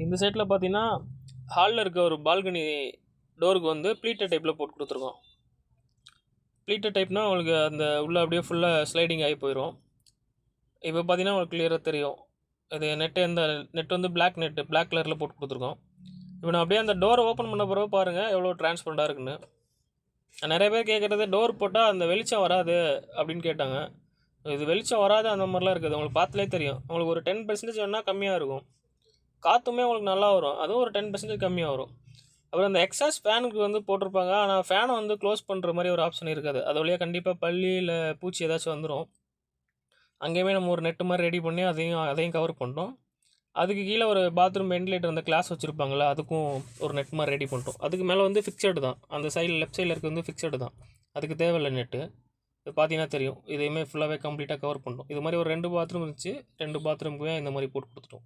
இந்த சைடில் பார்த்தீங்கன்னா ஹாலில் இருக்க ஒரு பால்கனி டோருக்கு வந்து ப்ளீட்டட் டைப்பில் போட்டு கொடுத்துருக்கோம். ப்ளீட்டட் டைப்னால் உங்களுக்கு அந்த உள்ளே அப்படியே ஃபுல்லாக ஸ்லைடிங் ஆகி போயிடும். இப்போ பார்த்தீங்கன்னா உங்களுக்கு கிளியராக தெரியும். இது நெட் வந்து பிளாக் கலரில் போட்டு கொடுத்துருக்கோம். இப்போ நான் அப்படியே அந்த டோரை ஓப்பன் பண்ண பிறகு பாருங்கள் எவ்வளோ டிரான்ஸ்பரண்ட்டாக இருக்குன்னு. நிறைய பேர் கேட்குறது டோர் போட்டால் அந்த வெளிச்சம் வராது அப்படின்னு கேட்டாங்க. இது வெளிச்சம் வராது அந்த மாதிரிலாம் இருக்குது. உங்களுக்கு பார்த்தாலே தெரியும். உங்களுக்கு ஒரு 10% வேணால் கம்மியாக இருக்கும். காற்றுமே உங்களுக்கு நல்லா வரும். அதுவும் ஒரு 10% கம்மியாக வரும். அப்புறம் அந்த எக்ஸாஸ்ட் ஃபேனுக்கு வந்து போட்டிருப்பாங்க. ஆனால் ஃபேனை வந்து க்ளோஸ் பண்ணுற மாதிரி ஒரு ஆப்ஷன் இருக்காது. அது வழியாக கண்டிப்பாக பல்லி இல்லை பூச்சி ஏதாச்சும் வந்துடும். அங்கேயுமே நம்ம ஒரு நெட்டு மாதிரி ரெடி பண்ணி அதையும் கவர் பண்ணிட்டோம். அதுக்கு கீழே ஒரு பாத்ரூம் வென்டிலேட்டர் அந்த கிளாஸ் வச்சுருப்பாங்களே, அதுக்கும் ஒரு நெட் மாதிரி ரெடி பண்ணிட்டோம். அதுக்கு மேலே வந்து ஃபிக்ஸடு தான். அந்த சைடில் லெஃப்ட் சைடில் இருக்கிறது வந்து ஃபிக்ஸடு தான். அதுக்கு தேவையில்லை நெட்டு. இது பார்த்தீங்கன்னா தெரியும். இதையுமே ஃபுல்லாகவே கம்ப்ளீட்டாக கவர் பண்ணிட்டோம். இது மாதிரி ஒரு 2 பாத்ரூம் இருந்துச்சு. 2 பாத்ரூமுக்குமே இந்த மாதிரி போட்டு கொடுத்துட்டோம்.